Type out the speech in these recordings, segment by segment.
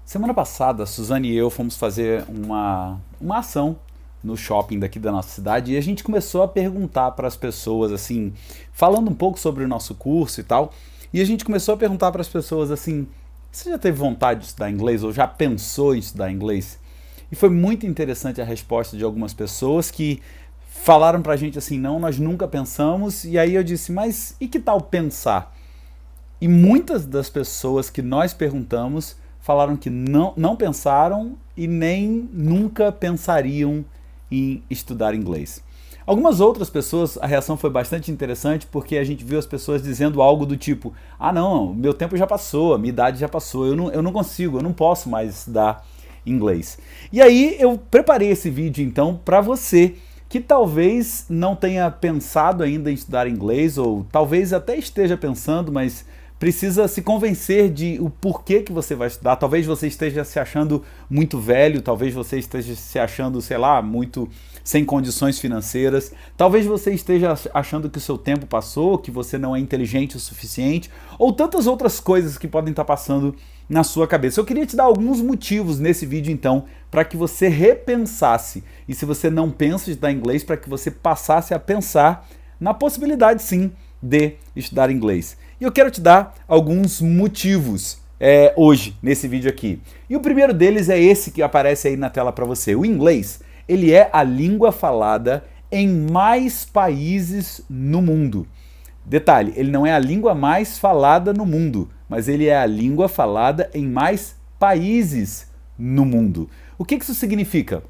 Semana passada, a Suzane e eu fomos fazer uma ação no shopping daqui da nossa cidade e a gente começou a perguntar para as pessoas, assim, falando um pouco sobre o nosso curso e tal, e a gente começou a perguntar para as pessoas assim: você já teve vontade de estudar inglês ou já pensou em estudar inglês? E foi muito interessante a resposta de algumas pessoas que falaram pra gente assim: não, nós nunca pensamos. E aí eu disse: mas e que tal pensar? E muitas das pessoas que nós perguntamos falaram que não pensaram e nem nunca pensariam em estudar inglês. Algumas outras pessoas, a reação foi bastante interessante porque a gente viu as pessoas dizendo algo do tipo: ah não, meu tempo já passou, a minha idade já passou, eu não consigo, eu não posso mais estudar inglês. E aí eu preparei esse vídeo então para você que talvez não tenha pensado ainda em estudar inglês, ou talvez até esteja pensando, mas precisa se convencer de o porquê que você vai estudar. Talvez você esteja se achando muito velho, talvez você esteja se achando, sei lá, muito sem condições financeiras, talvez você esteja achando que o seu tempo passou, que você não é inteligente o suficiente, ou tantas outras coisas que podem estar passando na sua cabeça. Eu queria te dar alguns motivos nesse vídeo então, para que você repensasse, e se você não pensa em estudar inglês, para que você passasse a pensar na possibilidade sim de estudar inglês. E eu quero te dar alguns motivos hoje, nesse vídeo aqui. E o primeiro deles é esse que aparece aí na tela para você. O inglês, ele é a língua falada em mais países no mundo. Detalhe, ele não é a língua mais falada no mundo, mas ele é a língua falada em mais países no mundo. O que isso significa?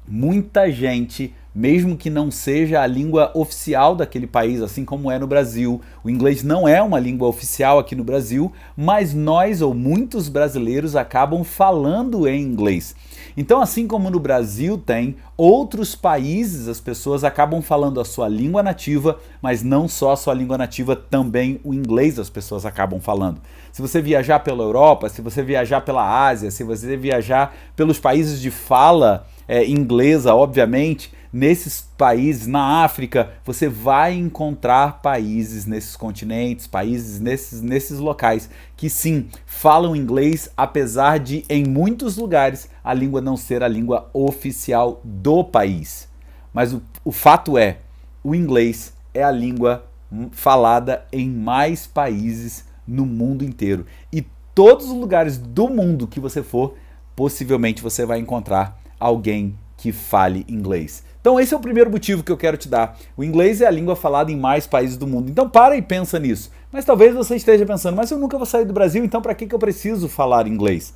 Muita gente, mesmo que não seja a língua oficial daquele país, assim como é no Brasil, o inglês não é uma língua oficial aqui no Brasil, mas nós ou muitos brasileiros acabam falando em inglês. Então, assim como no Brasil tem, outros países as pessoas acabam falando a sua língua nativa, mas não só a sua língua nativa, também o inglês as pessoas acabam falando. Se você viajar pela Europa, se você viajar pela Ásia, se você viajar pelos países de fala inglesa, obviamente, nesses países, na África, você vai encontrar países nesses continentes, países nesses locais que sim, falam inglês, apesar de em muitos lugares a língua não ser a língua oficial do país. Mas o fato é, o inglês é a língua falada em mais países no mundo inteiro. E todos os lugares do mundo que você for, possivelmente você vai encontrar alguém que fale inglês. Então esse é o primeiro motivo que eu quero te dar. O inglês é a língua falada em mais países do mundo. Então para e pensa nisso. Mas talvez você esteja pensando: mas eu nunca vou sair do Brasil, então para que eu preciso falar inglês?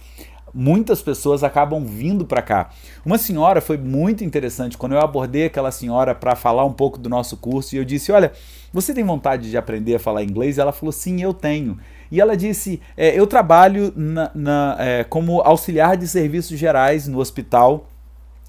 Muitas pessoas acabam vindo para cá. Uma senhora, foi muito interessante, quando eu abordei aquela senhora para falar um pouco do nosso curso, e eu disse: olha, você tem vontade de aprender a falar inglês? Ela falou: sim, eu tenho. E ela disse: eu trabalho como auxiliar de serviços gerais no hospital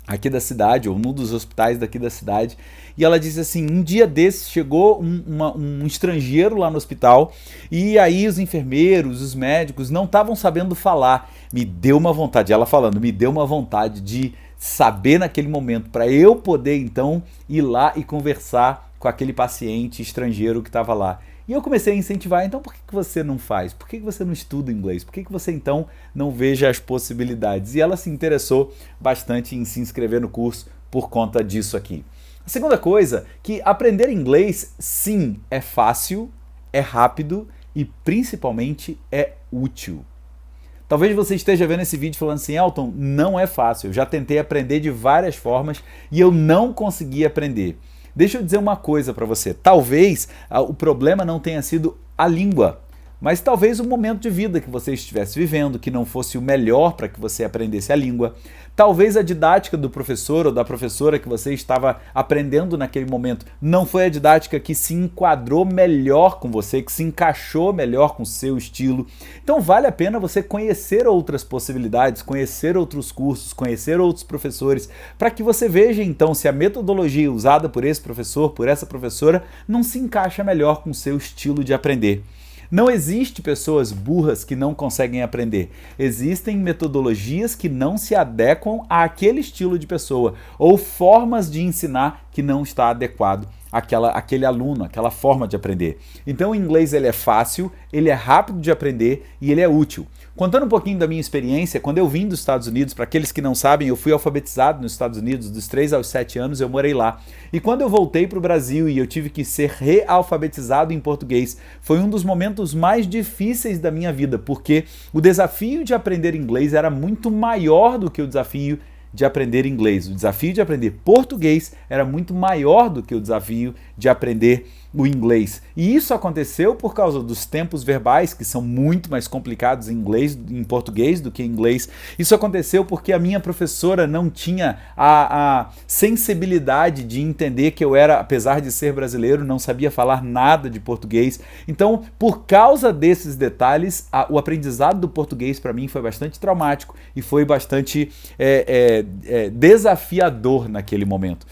aqui da cidade, ou num dos hospitais daqui da cidade, e ela disse assim: um dia desses chegou um estrangeiro lá no hospital, e aí os enfermeiros, os médicos não estavam sabendo falar. Me deu uma vontade, ela falando, me deu uma vontade de saber naquele momento, para eu poder então ir lá e conversar com aquele paciente estrangeiro que estava lá. E eu comecei a incentivar: então por que você não faz? Por que você não estuda inglês? Por que você então não veja as possibilidades? E ela se interessou bastante em se inscrever no curso por conta disso aqui. A segunda coisa, que aprender inglês sim é fácil, é rápido e principalmente é útil. Talvez você esteja vendo esse vídeo falando assim: Elton, não é fácil, eu já tentei aprender de várias formas e eu não consegui aprender. Deixa eu dizer uma coisa para você: talvez o problema não tenha sido a língua, mas talvez o momento de vida que você estivesse vivendo, que não fosse o melhor para que você aprendesse a língua. Talvez a didática do professor ou da professora que você estava aprendendo naquele momento não foi a didática que se enquadrou melhor com você, que se encaixou melhor com o seu estilo. Então vale a pena você conhecer outras possibilidades, conhecer outros cursos, conhecer outros professores, para que você veja então se a metodologia usada por esse professor, por essa professora, não se encaixa melhor com o seu estilo de aprender. Não existe pessoas burras que não conseguem aprender. Existem metodologias que não se adequam àquele estilo de pessoa ou formas de ensinar que não está adequado aquele aluno, aquela forma de aprender. Então o inglês ele é fácil, ele é rápido de aprender e ele é útil. Contando um pouquinho da minha experiência, quando eu vim dos Estados Unidos, para aqueles que não sabem, eu fui alfabetizado nos Estados Unidos, dos 3 aos 7 anos eu morei lá. E quando eu voltei para o Brasil e eu tive que ser realfabetizado em português, foi um dos momentos mais difíceis da minha vida, porque o desafio de aprender inglês era muito maior do que o desafio de aprender inglês. O desafio de aprender português era muito maior do que o desafio de aprender o inglês. E isso aconteceu por causa dos tempos verbais, que são muito mais complicados em português do que em inglês. Isso aconteceu porque a minha professora não tinha a sensibilidade de entender que eu era, apesar de ser brasileiro, não sabia falar nada de português. Então, por causa desses detalhes, o aprendizado do português para mim foi bastante traumático e foi bastante desafiador naquele momento.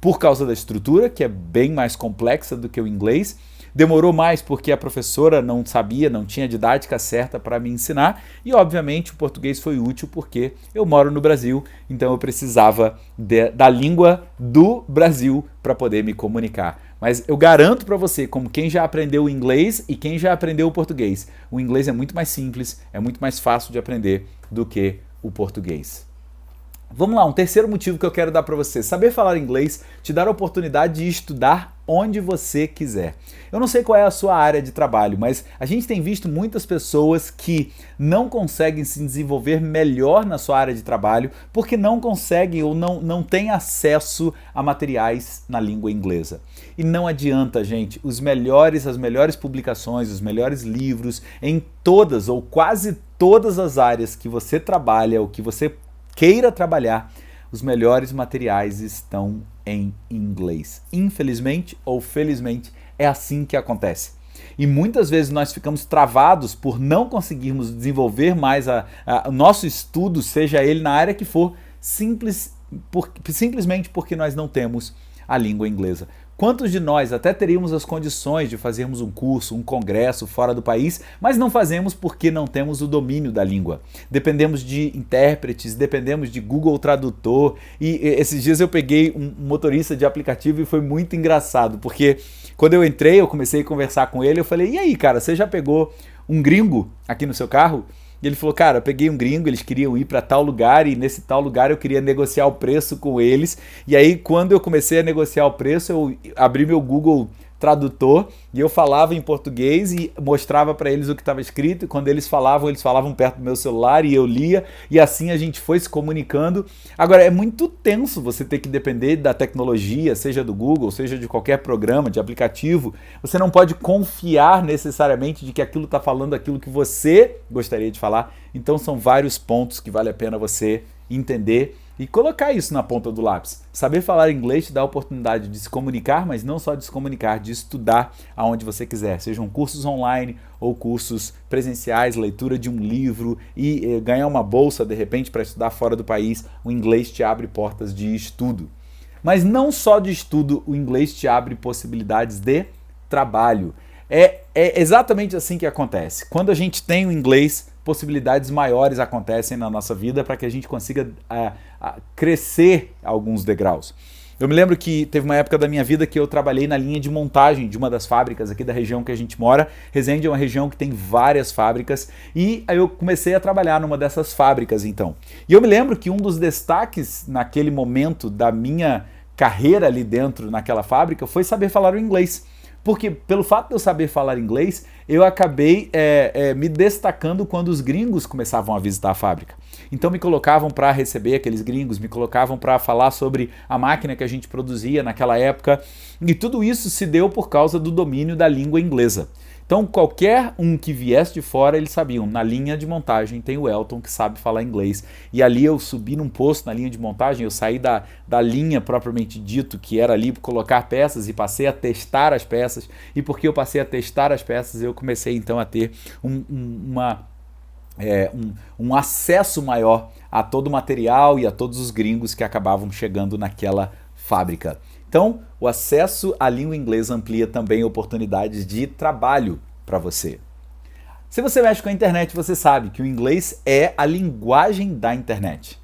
Por causa da estrutura, que é bem mais complexa do que o inglês. Demorou mais porque a professora não sabia, não tinha a didática certa para me ensinar. E, obviamente, o português foi útil porque eu moro no Brasil, então eu precisava da língua do Brasil para poder me comunicar. Mas eu garanto para você, como quem já aprendeu o inglês e quem já aprendeu o português, o inglês é muito mais simples, é muito mais fácil de aprender do que o português. Vamos lá, um terceiro motivo que eu quero dar para você. Saber falar inglês te dá a oportunidade de estudar onde você quiser. Eu não sei qual é a sua área de trabalho, mas a gente tem visto muitas pessoas que não conseguem se desenvolver melhor na sua área de trabalho porque não conseguem ou não têm acesso a materiais na língua inglesa. E não adianta, gente, as melhores publicações, os melhores livros em todas ou quase todas as áreas que você trabalha ou que você queira trabalhar, os melhores materiais estão em inglês. Infelizmente ou felizmente, é assim que acontece. E muitas vezes nós ficamos travados por não conseguirmos desenvolver mais o nosso estudo, seja ele na área que for, simplesmente porque nós não temos a língua inglesa. Quantos de nós até teríamos as condições de fazermos um curso, um congresso fora do país, mas não fazemos porque não temos o domínio da língua. Dependemos de intérpretes, dependemos de Google Tradutor. E esses dias eu peguei um motorista de aplicativo e foi muito engraçado, porque quando eu entrei, eu comecei a conversar com ele, eu falei, e aí, cara, você já pegou um gringo aqui no seu carro? E ele falou, cara, eu peguei um gringo, eles queriam ir para tal lugar e nesse tal lugar eu queria negociar o preço com eles. E aí, quando eu comecei a negociar o preço, eu abri meu Google Tradutor e eu falava em português e mostrava para eles o que estava escrito. E quando eles falavam perto do meu celular e eu lia. E assim a gente foi se comunicando. Agora, é muito tenso você ter que depender da tecnologia, seja do Google, seja de qualquer programa, de aplicativo. Você não pode confiar necessariamente de que aquilo está falando aquilo que você gostaria de falar. Então são vários pontos que vale a pena você entender e colocar isso na ponta do lápis. Saber falar inglês te dá a oportunidade de se comunicar, mas não só de se comunicar, de estudar aonde você quiser, sejam cursos online ou cursos presenciais, leitura de um livro e ganhar uma bolsa de repente para estudar fora do país. O inglês te abre portas de estudo. Mas não só de estudo, o inglês te abre possibilidades de trabalho. É exatamente assim que acontece. Quando a gente tem o inglês, possibilidades maiores acontecem na nossa vida para que a gente consiga crescer alguns degraus. Eu me lembro que teve uma época da minha vida que eu trabalhei na linha de montagem de uma das fábricas aqui da região que a gente mora. Resende é uma região que tem várias fábricas e aí eu comecei a trabalhar numa dessas fábricas então. E eu me lembro que um dos destaques naquele momento da minha carreira ali dentro naquela fábrica foi saber falar o inglês. Porque pelo fato de eu saber falar inglês, eu acabei me destacando quando os gringos começavam a visitar a fábrica. Então me colocavam para receber aqueles gringos, me colocavam para falar sobre a máquina que a gente produzia naquela época. E tudo isso se deu por causa do domínio da língua inglesa. Então qualquer um que viesse de fora, eles sabiam, na linha de montagem tem o Elton que sabe falar inglês. E ali eu subi num posto na linha de montagem, eu saí da linha propriamente dito, que era ali colocar peças e passei a testar as peças. E porque eu passei a testar as peças, eu comecei então a ter um acesso maior a todo o material e a todos os gringos que acabavam chegando naquela fábrica. Então, o acesso à língua inglesa amplia também oportunidades de trabalho para você. Se você mexe com a internet, você sabe que o inglês é a linguagem da internet.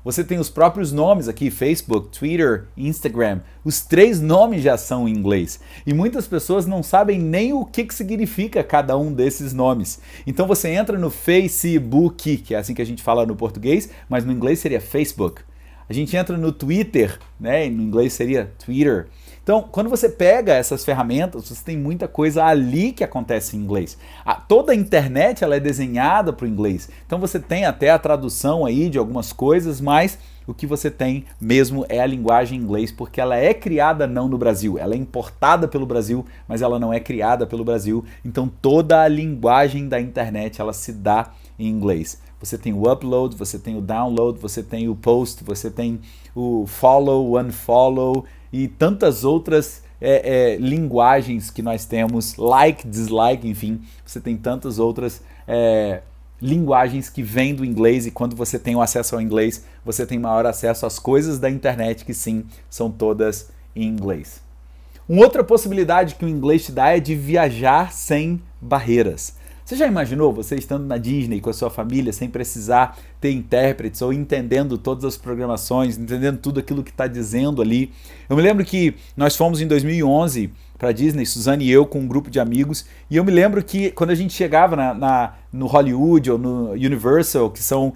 Você tem os próprios nomes aqui, Facebook, Twitter, Instagram. Os 3 nomes já são em inglês. E muitas pessoas não sabem nem o que significa cada um desses nomes. Então você entra no Facebook, que é assim que a gente fala no português, mas no inglês seria Facebook. A gente entra no Twitter, né? No inglês seria Twitter. Então, quando você pega essas ferramentas, você tem muita coisa ali que acontece em inglês. Toda a internet ela é desenhada para o inglês. Então você tem até a tradução aí de algumas coisas, mas o que você tem mesmo é a linguagem em inglês, porque ela é criada não no Brasil, ela é importada pelo Brasil, mas ela não é criada pelo Brasil. Então toda a linguagem da internet ela se dá em inglês. Você tem o upload, você tem o download, você tem o post, você tem o follow, o unfollow e tantas outras linguagens que nós temos, like, dislike, enfim, você tem tantas outras linguagens que vêm do inglês e quando você tem o acesso ao inglês, você tem maior acesso às coisas da internet que sim, são todas em inglês. Uma outra possibilidade que o inglês te dá é de viajar sem barreiras. Você já imaginou você estando na Disney com a sua família sem precisar ter intérpretes ou entendendo todas as programações, entendendo tudo aquilo que está dizendo ali? Eu me lembro que nós fomos em 2011 para a Disney, Suzane e eu, com um grupo de amigos, e eu me lembro que quando a gente chegava no Hollywood ou no Universal, que são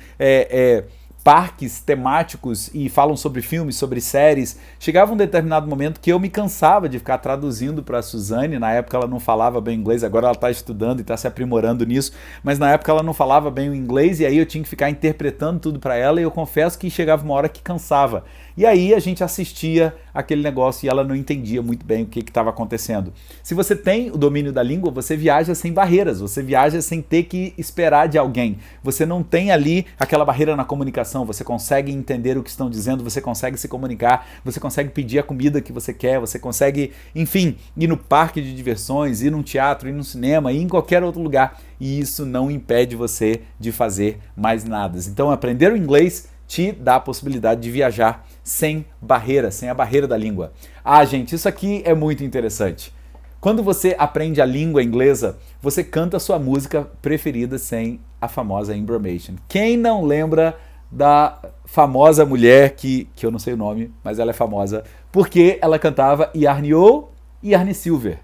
parques temáticos e falam sobre filmes, sobre séries, chegava um determinado momento que eu me cansava de ficar traduzindo para a Suzane. Na época ela não falava bem inglês, agora ela está estudando e está se aprimorando nisso, mas na época ela não falava bem o inglês e aí eu tinha que ficar interpretando tudo para ela e eu confesso que chegava uma hora que cansava. E aí a gente assistia aquele negócio e ela não entendia muito bem o que estava acontecendo. Se você tem o domínio da língua, você viaja sem barreiras, você viaja sem ter que esperar de alguém. Você não tem ali aquela barreira na comunicação, você consegue entender o que estão dizendo, você consegue se comunicar, você consegue pedir a comida que você quer, você consegue, enfim, ir no parque de diversões, ir num teatro, ir num cinema, ir em qualquer outro lugar. E isso não impede você de fazer mais nada. Então aprender o inglês te dá a possibilidade de viajar sem barreira, sem a barreira da língua. Ah, gente, isso aqui é muito interessante. Quando você aprende a língua inglesa, você canta a sua música preferida sem a famosa embromission. Quem não lembra da famosa mulher que eu não sei o nome, mas ela é famosa, porque ela cantava Iarniou, Iarne Silver.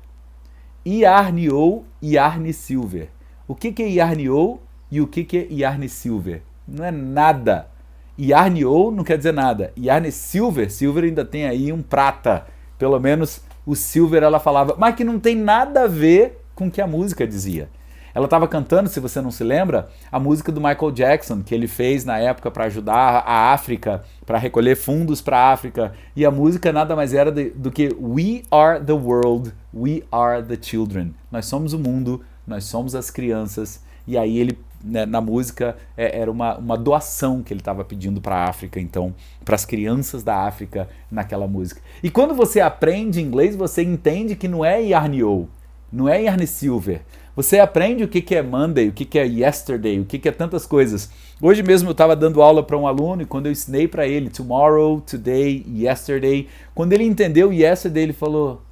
Iarniou, Iarne Silver. O que é Iarniou e o que é Iarne Silver? Não é nada. Iarniou não quer dizer nada. Iarne Silver, Silver ainda tem aí um prata. Pelo menos o Silver ela falava, mas que não tem nada a ver com o que a música dizia. Ela estava cantando, se você não se lembra, a música do Michael Jackson, que ele fez na época para ajudar a África, para recolher fundos para a África. E a música nada mais era do que We are the world, we are the children. Nós somos o mundo, nós somos as crianças. E aí ele, né, na música, era uma doação que ele estava pedindo para a África, então, para as crianças da África naquela música. E quando você aprende inglês, você entende que não é Iarniou, não é Iarne Silver. Você aprende o que é Monday, o que é Yesterday, o que é tantas coisas. Hoje mesmo eu estava dando aula para um aluno e quando eu ensinei para ele Tomorrow, Today, Yesterday, quando ele entendeu Yesterday, ele falou...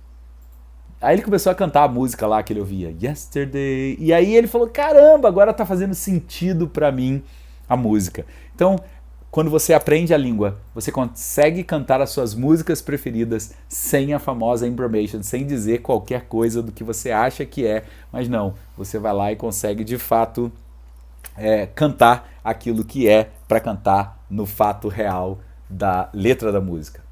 Aí ele começou a cantar a música lá que ele ouvia, Yesterday, e aí ele falou, caramba, agora tá fazendo sentido para mim a música. Então, quando você aprende a língua, você consegue cantar as suas músicas preferidas sem a famosa embromission, sem dizer qualquer coisa do que você acha que é, mas não, você vai lá e consegue de fato cantar aquilo que é para cantar no fato real da letra da música.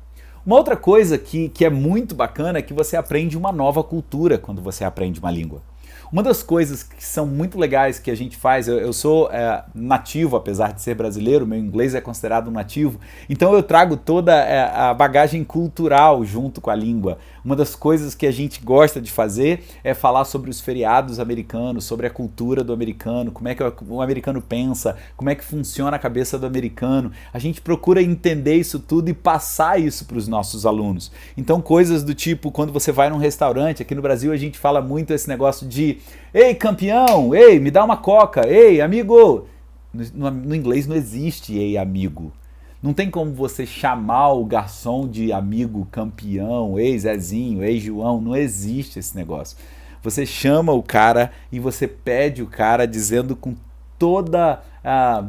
Uma outra coisa que é muito bacana é que você aprende uma nova cultura quando você aprende uma língua. Uma das coisas que são muito legais que a gente faz, eu sou nativo, apesar de ser brasileiro, meu inglês é considerado nativo, então eu trago toda a bagagem cultural junto com a língua. Uma das coisas que a gente gosta de fazer é falar sobre os feriados americanos, sobre a cultura do americano, como é que o americano pensa, como é que funciona a cabeça do americano. A gente procura entender isso tudo e passar isso para os nossos alunos. Então coisas do tipo, quando você vai num restaurante, aqui no Brasil a gente fala muito esse negócio de ei, campeão, ei, me dá uma coca, ei, amigo. No inglês não existe ei, amigo. Não tem como você chamar o garçom de amigo, campeão, ei, Zezinho, ei, João, não existe esse negócio. Você chama o cara e você pede o cara dizendo com toda...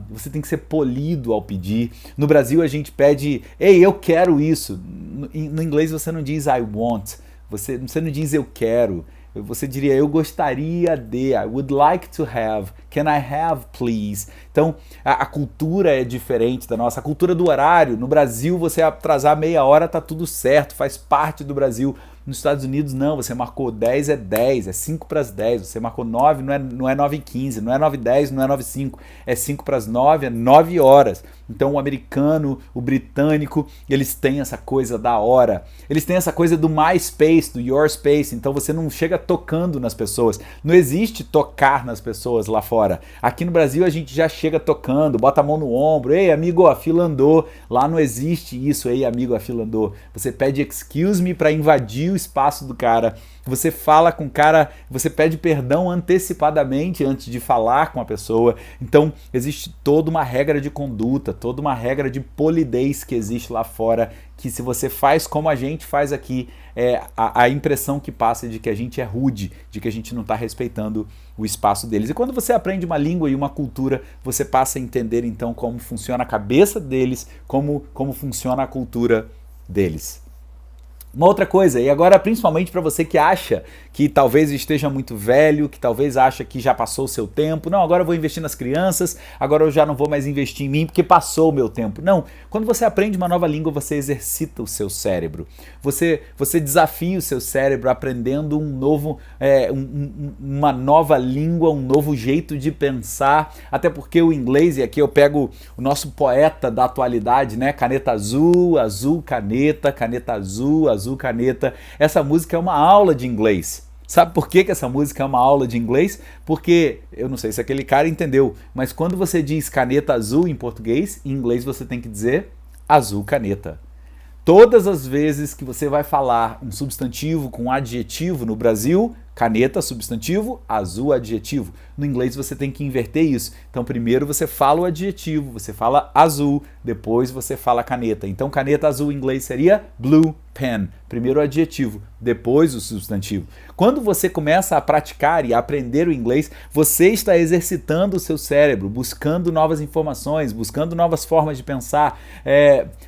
você tem que ser polido ao pedir. No Brasil a gente pede, ei, eu quero isso. No inglês você não diz I want, você não diz eu quero. Você diria, eu gostaria de, I would like to have, can I have please? Então, a cultura é diferente da nossa, a cultura do horário. No Brasil, você atrasar meia hora, tá tudo certo, faz parte do Brasil. Nos Estados Unidos, não, você marcou 10 é 10, é 5 para as 10, você marcou 9, não é 9 e 15, não é 9 e 10, não é 9 e 5, é 5 para as 9, é 9 horas. Então o americano, o britânico, eles têm essa coisa da hora, eles têm essa coisa do my space, do your space, então você não chega tocando nas pessoas, não existe tocar nas pessoas lá fora. Aqui no Brasil a gente já chega tocando, bota a mão no ombro, ei amigo, a fila andou, lá não existe isso, ei amigo, a fila andou. Você pede excuse me para invadir o espaço do cara, você fala com o cara, você pede perdão antecipadamente antes de falar com a pessoa. Então existe toda uma regra de conduta, toda uma regra de polidez que existe lá fora, que se você faz como a gente faz aqui, a impressão que passa é de que a gente é rude, de que a gente não está respeitando o espaço deles. E quando você aprende uma língua e uma cultura, você passa a entender então como funciona a cabeça deles, como funciona a cultura deles. Uma outra coisa, e agora principalmente para você que acha que talvez esteja muito velho, que talvez acha que já passou o seu tempo, não, agora eu vou investir nas crianças, agora eu já não vou mais investir em mim porque passou o meu tempo. Não, quando você aprende uma nova língua, você exercita o seu cérebro, você desafia o seu cérebro aprendendo uma nova língua, um novo jeito de pensar, até porque o inglês, e aqui eu pego o nosso poeta da atualidade, né, caneta azul, azul caneta, caneta azul, azul caneta. Essa música é uma aula de inglês. Sabe por que essa música é uma aula de inglês? Porque, eu não sei se aquele cara entendeu, mas quando você diz caneta azul em português, em inglês você tem que dizer azul caneta. Todas as vezes que você vai falar um substantivo com um adjetivo no Brasil, caneta, substantivo, azul, adjetivo. No inglês você tem que inverter isso. Então primeiro você fala o adjetivo, você fala azul, depois você fala caneta. Então caneta azul em inglês seria blue pen. Primeiro o adjetivo, depois o substantivo. Quando você começa a praticar e a aprender o inglês, você está exercitando o seu cérebro, buscando novas informações, buscando novas formas de pensar.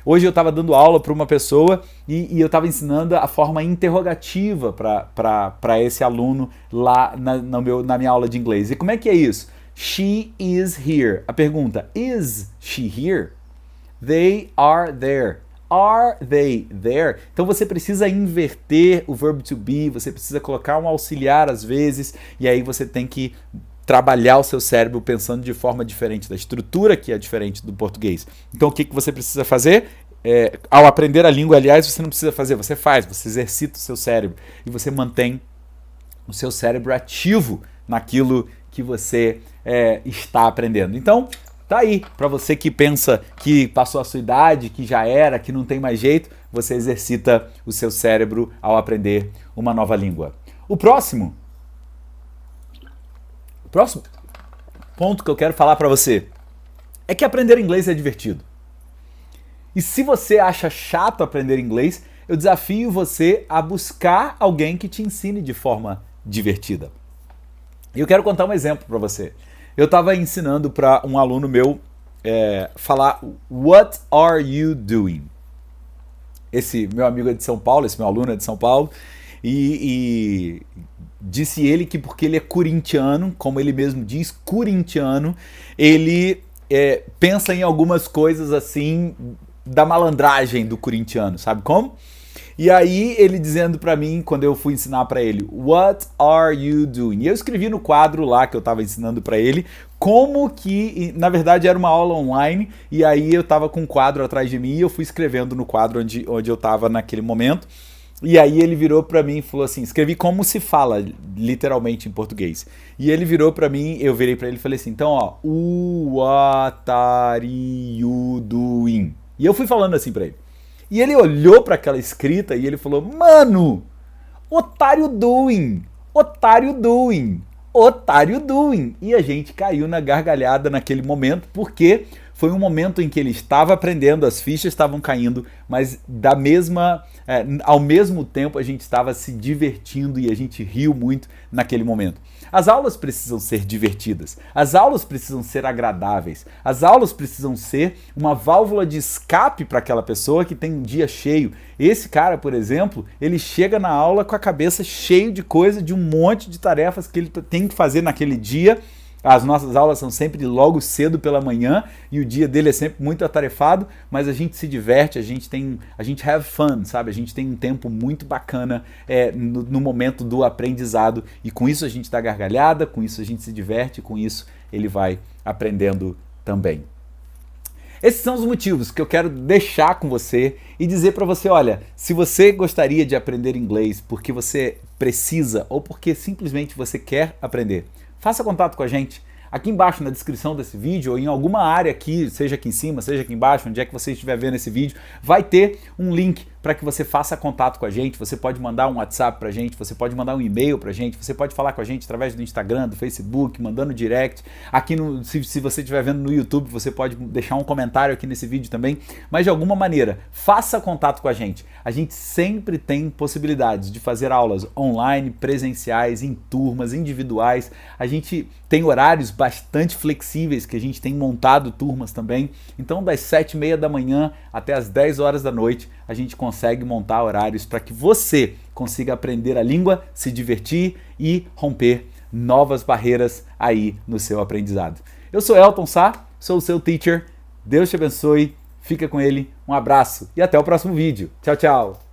Hoje eu estava dando aula para uma pessoa e eu estava ensinando a forma interrogativa para esse aluno lá na minha aula de inglês. E como é que é isso? She is here. A pergunta, is she here? They are there. Are they there? Então você precisa inverter o verbo to be, você precisa colocar um auxiliar às vezes, e aí você tem que trabalhar o seu cérebro pensando de forma diferente da estrutura que é diferente do português. Então o que você precisa fazer? Ao aprender a língua, aliás, você não precisa fazer, você faz, você exercita o seu cérebro e você mantém o seu cérebro ativo naquilo que você está aprendendo. Então, tá aí, para você que pensa que passou a sua idade, que já era, que não tem mais jeito, você exercita o seu cérebro ao aprender uma nova língua. O próximo ponto que eu quero falar para você é que aprender inglês é divertido. E se você acha chato aprender inglês, eu desafio você a buscar alguém que te ensine de forma divertida. E eu quero contar um exemplo para você. Eu estava ensinando para um aluno meu falar What are you doing? Esse meu amigo é de São Paulo, esse meu aluno é de São Paulo, e disse ele que porque ele é corintiano, como ele mesmo diz, corintiano, ele pensa em algumas coisas assim da malandragem do corintiano, sabe como? E aí ele dizendo pra mim, quando eu fui ensinar pra ele, What are you doing? E eu escrevi no quadro lá que eu tava ensinando pra ele, como que, na verdade era uma aula online, e aí eu tava com um quadro atrás de mim e eu fui escrevendo no quadro onde eu tava naquele momento. E aí ele virou pra mim e falou assim, escrevi como se fala, literalmente em português. E ele virou pra mim, eu virei pra ele e falei assim, então ó, what are you doing? E eu fui falando assim pra ele. E ele olhou para aquela escrita e ele falou, mano, otário doing, otário doing, otário doing. E a gente caiu na gargalhada naquele momento. Por quê? foi um momento em que ele estava aprendendo, as fichas estavam caindo, mas ao mesmo tempo a gente estava se divertindo e a gente riu muito naquele momento. As aulas precisam ser divertidas, as aulas precisam ser agradáveis, as aulas precisam ser uma válvula de escape para aquela pessoa que tem um dia cheio. Esse cara, por exemplo, ele chega na aula com a cabeça cheia de coisa, de um monte de tarefas que ele tem que fazer naquele dia. As nossas aulas são sempre logo cedo pela manhã e o dia dele é sempre muito atarefado, mas a gente se diverte, a gente have fun, sabe? A gente tem um tempo muito bacana no momento do aprendizado e com isso a gente dá gargalhada, com isso a gente se diverte, com isso ele vai aprendendo também. Esses são os motivos que eu quero deixar com você e dizer para você, olha, se você gostaria de aprender inglês porque você precisa ou porque simplesmente você quer aprender, faça contato com a gente. Aqui embaixo na descrição desse vídeo ou em alguma área aqui, seja aqui em cima, seja aqui embaixo, onde é que você estiver vendo esse vídeo, vai ter um link para que você faça contato com a gente. Você pode mandar um WhatsApp para a gente, você pode mandar um e-mail para a gente, você pode falar com a gente através do Instagram, do Facebook, mandando direct. Aqui se você estiver vendo no YouTube, você pode deixar um comentário aqui nesse vídeo também. Mas de alguma maneira, faça contato com a gente. A gente sempre tem possibilidades de fazer aulas online, presenciais, em turmas, individuais. A gente tem horários bastante flexíveis que a gente tem montado turmas também. Então das 7h30 da manhã até as 10 horas da noite a gente consegue montar horários para que você consiga aprender a língua, se divertir e romper novas barreiras aí no seu aprendizado. Eu sou Elton Sá, sou o seu teacher. Deus te abençoe, fica com ele, um abraço e até o próximo vídeo. Tchau, tchau!